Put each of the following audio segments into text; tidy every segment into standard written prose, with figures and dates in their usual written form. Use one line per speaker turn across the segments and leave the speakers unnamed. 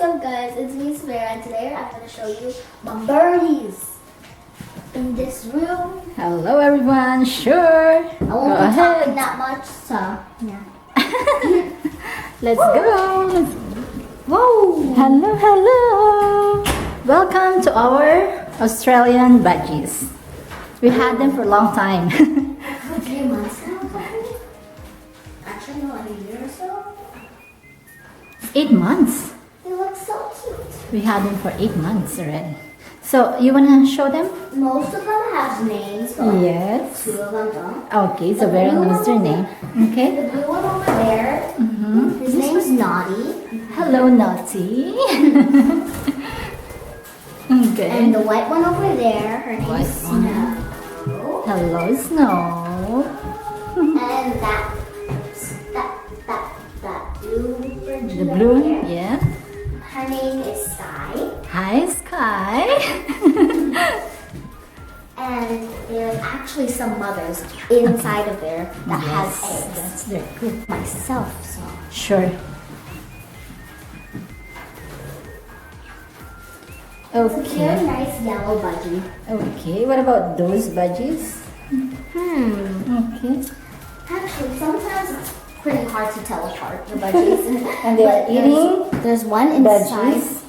up guys, it's me Samara and today I'm going to show you my birdies in this room.
Hello everyone, sure.
I won't be talking that much, so yeah.
Let's go. Whoa. Hello. Welcome to our Australian Budgies. We had them for a long time.
3 months now, probably. Actually, no, like a year or so.
8 months.
They look so cute.
We had them for 8 months already. So you wanna show them?
Most of them have names, but like
Yes.
2 of them don't.
Okay, so
The
Vera
blue
knows
one
their
over
name.
there-
Okay.
The blue one over there, his name's Naughty.
Hello, Naughty. Okay.
And the white one over there, her name's
White one.
Snow.
Hello, Snow.
And that blue bird.
The blue one, yeah.
Her name is Sky.
Hi, Sky.
And there's actually some mothers inside of there that has eggs.
That's their good.
Myself, so.
Sure.
It's a very
Okay.
nice yellow budgie.
Okay. What about those budgies? Okay.
Actually, sometimes it's pretty hard to tell apart the budgies.
And they're
But
eating
there's one inside.
budgies,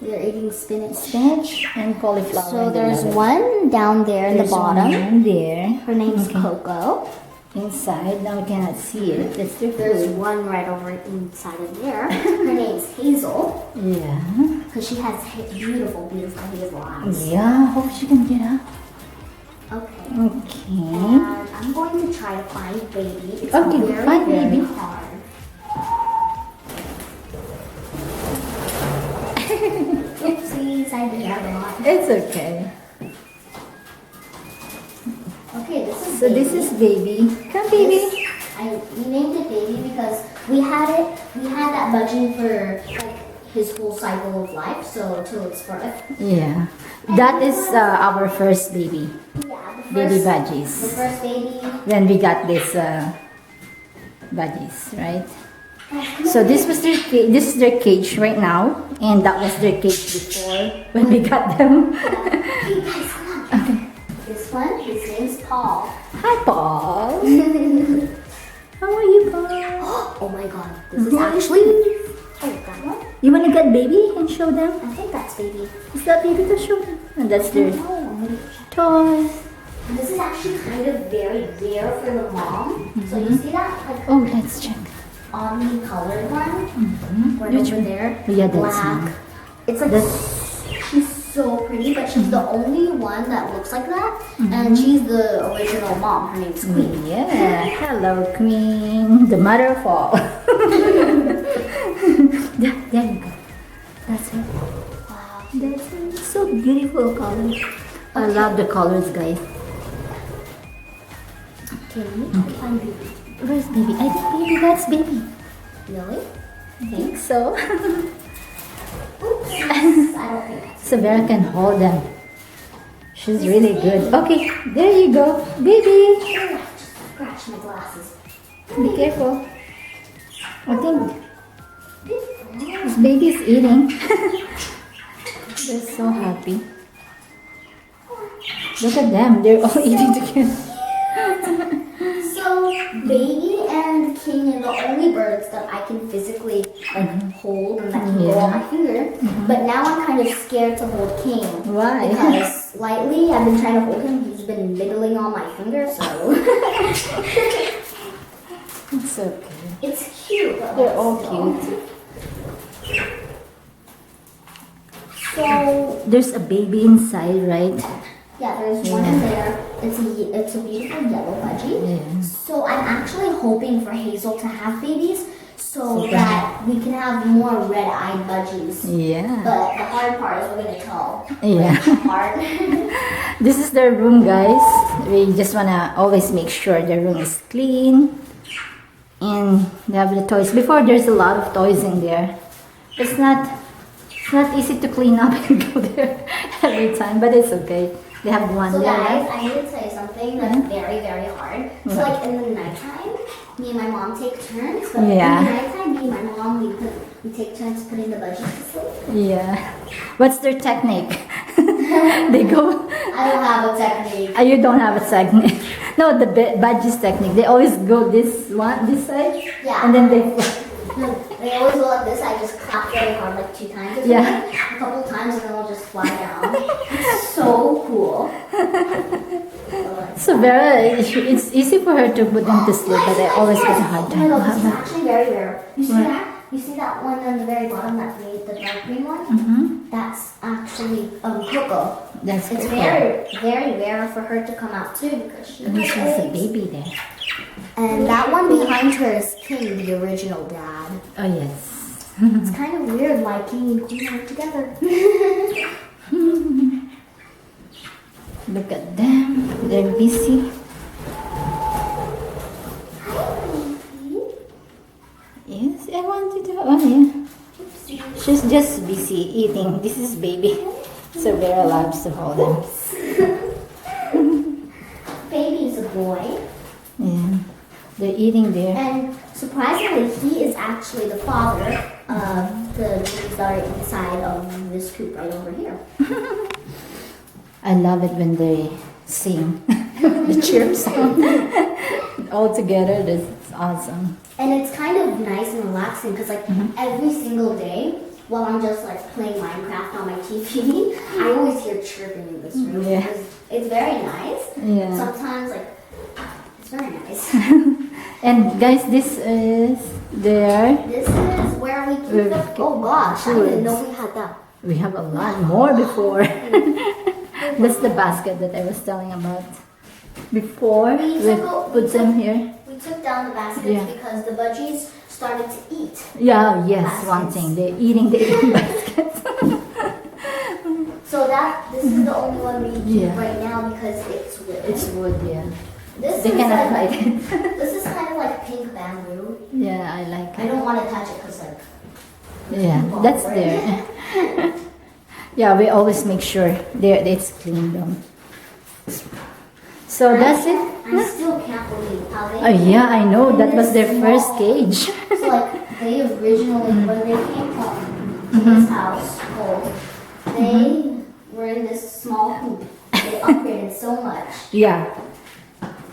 They're eating spinach.
spinach, and cauliflower.
So
in the
there's
middle.
one down there in
There's
the bottom.
one there.
Her name's
Okay.
Coco.
Inside. Now we cannot see it. That's their
There's
food.
one right over inside of there. Her name's Hazel.
Yeah.
Because she has beautiful, beautiful hazel eyes.
Yeah. Hope she can get up.
Okay.
Okay.
And I'm going to try to find baby. It's
Okay,
very,
find
very
baby.
hard. Oopsies, I did that a lot.
It's okay.
Okay, this is
So
baby.
this is baby. Come, baby.
We named it baby because we had that budgie for like his whole cycle of life, so till its birth.
Yeah. That is our first baby.
Yeah,
Baby
the
budgies.
first baby.
Then we got this budgies, right? So this was this is their cage right now, and that was their cage before when we got them.
Hey guys, come on.
Okay.
This one, his name's Paul.
Hi, Paul. How are you, Paul?
Oh my god, this is actually. Oh, that one?
You wanna get baby and show them?
I think that's baby.
Is that baby to show them? And that's their
No, I'm gonna check.
toys.
This is actually kind of very rare for the mom. So you see that like
Oh, let's check.
omni colored one? Right
Which
over
one?
there.
Yeah, that's
black.
one.
It's like she's so pretty, but she's the only one that looks like that. And she's the original mom. Her name's Queen.
Yeah. Hello, Queen. The mother of all. There you go. That's it.
Wow.
That's it. So beautiful colors. I love the colors, guys.
Okay, let me try to find baby.
Where's baby? I think baby, that's baby.
Really?
I think so.
Oops. I don't think that's
So Vera can hold them. She's really good. Okay, there you go. Baby.
Just scratch my glasses.
Be careful. I think this baby's eating. They're so happy. Look at them. They're all eating together.
So, baby and king are the only birds that I can physically like hold and that can go on my finger. But now I'm kind of scared to hold king.
Why?
Because lately I've been trying to hold him. He's been nibbling on my finger, so
It's okay.
it's cute. But
They're all
still.
cute.
So
There's a baby inside, right?
yeah, there's one in there. It's a beautiful yellow budgie.
Yeah.
So I'm actually hoping for Hazel to have babies so that we can have more red-eyed budgies.
Yeah.
But the hard part is we're gonna tell.
Yeah.
Hard.
This is their room, guys. We just wanna always make sure the room is clean. And they have the toys. Before, there's a lot of toys in there. It's not easy to clean up and go there every time, but it's okay. They have one
So
there.
guys, I need to tell you something that's very, very hard. So like in the nighttime, me and my mom take turns. But
Yeah.
in the nighttime, me and my mom, we take turns putting the budgies to sleep.
Yeah. What's their technique? They go.
I don't have a technique.
You don't have a technique. No, the budgies technique. They always go this side.
Yeah.
And then they.
No, they always go like this. I just clap very hard, like 2 times.
Yeah.
A couple times, and then I'll just fly down. It's so cool.
So Vera, it's easy for her to put them to sleep, but I always get a hard
Oh my
time.
god, this is actually very rare. You see
What?
that? You see that one on the very bottom, that the dark green one?
Mm-hmm.
That's actually Coco.
That's
It's
cool.
very, very rare for her to come out too because she
And this
has
has a
eggs.
baby there.
And that one behind her is King, the original dad.
Oh yes.
It's kind of weird why King and Queen are together.
Look at them. They're busy. Yes, I wanted to. Oh yeah. She's just busy eating. This is baby. So Vera loves to hold them.
Baby's a boy.
Yeah. They're eating there.
And surprisingly, he is actually the father of the babies that are inside of this coop right over here.
I love it when they sing the chirp song. All together, it's awesome.
And it's kind of nice and relaxing because like every single day while I'm just like playing Minecraft on my TV, I always hear chirping in this room.
Yeah.
Because it's very nice.
Yeah.
Sometimes like it's very nice.
And guys, this is their.
This is where we keep the... Oh gosh, I didn't know we had that.
We have a lot more before. That's the basket that I was telling about. Before we put them here.
We took down the baskets
Yeah.
because the budgies started to eat.
Yeah, yes,
Baskets.
one thing. They're eating the eating baskets.
So this is the only one we keep
Yeah.
right now because it's wood.
It's wood, yeah.
This
They
is
cannot
like,
fight it.
This is kind of like pink bamboo.
Yeah, I like
I
it.
don't want to touch it because like
Yeah, that's there. Yeah, we always make sure it's clean though. So that's it.
I still can't believe how they.
Oh yeah, I know. That was their
Small.
first cage.
So like they originally when they came home to this house, old, they were in this small coop. They upgraded so much.
Yeah,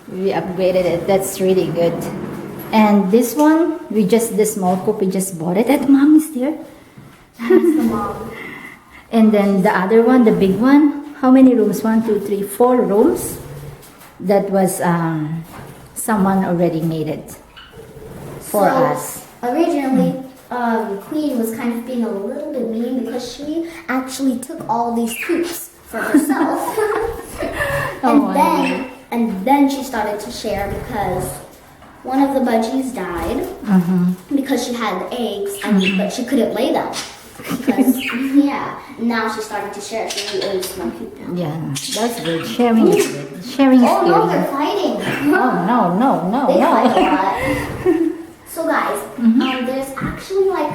we upgraded it. That's really good. And this one, the small coop, we just bought it at mommy's there.
That's the mom.
And then the other one, the big one, how many rooms? 1, 2, 3, 4 rooms. That was someone already made it for us.
Originally, Queen was kind of being a little bit mean because she actually took all these coops for herself.
Oh,
and then she started to share because one of the budgies died because she had eggs, but she couldn't lay them. Because, yeah, now she started to share. She ate small coop.
Yeah, that's good. Sharing is good. Sharing is
Oh
good.
no, they're fighting.
Oh no.
They fight a lot. So guys, there's actually like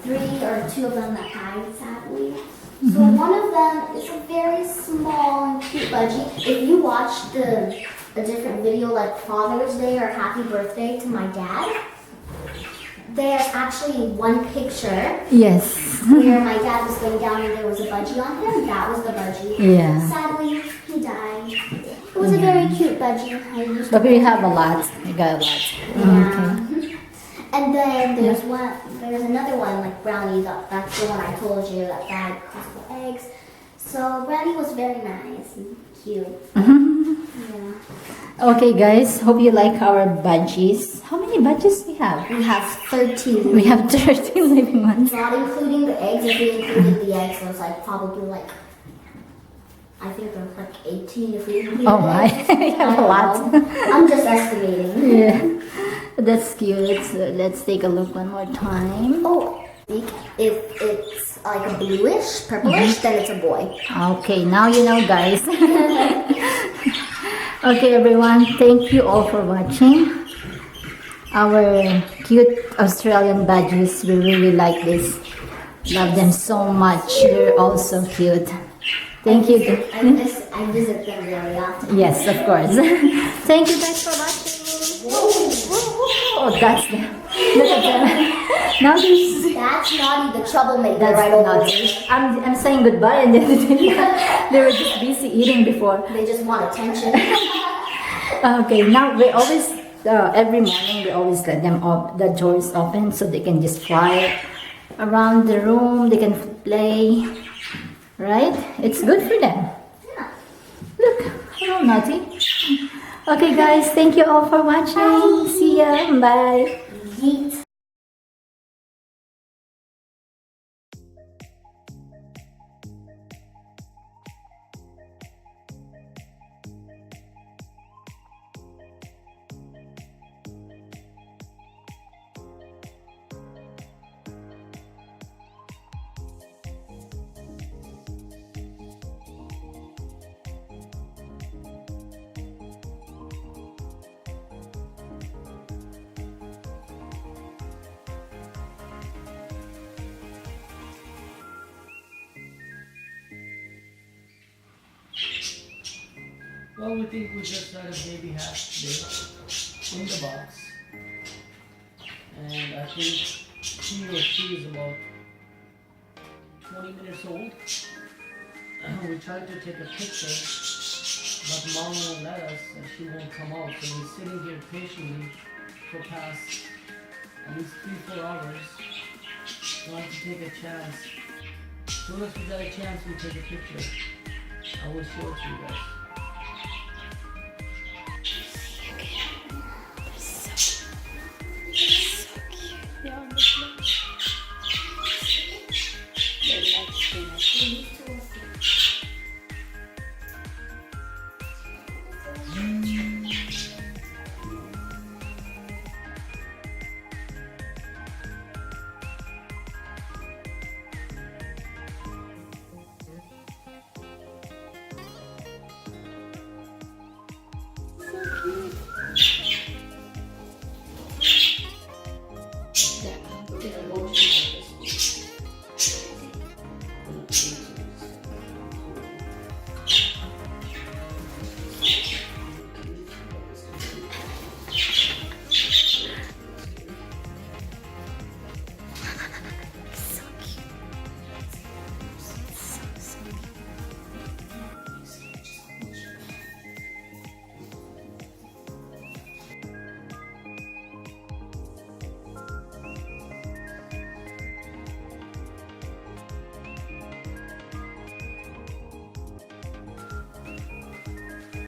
3 or 2 of them that died sadly. So one of them is a very small and cute budgie. If you watch a different video like Father's Day or Happy Birthday to my dad, there's actually one picture
Yes.
where my dad was laying down and there was a budgie on him. That was the budgie.
Yeah.
Sadly, he died. It was a very cute budgie. I used to
But we have a lot. We got a lot.
yeah. And then there's another one like Brownie. That's the one I told you that died because of the eggs. So Brownie was very nice and cute. Yeah.
Okay, guys. Hope you like our budgies. How many budgies we have?
We have 13.
We have 13 living ones.
Not including the eggs. If we included the eggs, it was like probably like I think there's like 18 if we included
Oh
the
my,
eggs.
we have a lot.
I'm just estimating.
Yeah, that's cute. Let's take a look one more time.
Oh, if it's like a bluish, purplish, then it's a boy.
Okay, now you know, guys. Okay, everyone. Thank you all for watching. Our cute Australian budgies. We really like this. Love them so much. They're all so cute. Thank you.
I visit them very often.
Yes, of course. Thank you guys for watching.
Whoa.
Oh, that's them. Look at them. Now there's...
That's Naughty, the troublemaker,
That's
right over
not.
there.
I'm saying goodbye and then they were just busy eating before.
They just want attention.
Okay, now we always, every morning we always let them up, the doors open so they can just fly around the room, they can play, right? It's good for them.
Yeah.
Look, hello Naughty. Okay guys, thank you all for watching. See ya, bye.
Yeet.
Well, we think we just had a baby hat today in the box. And I think he or she is about 20 minutes old. We tried to take a picture, but mom won't let us and she won't come out. So we're sitting here patiently for past at least 3-4 hours trying to take a chance. As soon as we get a chance, we take a picture. I will show it to you guys.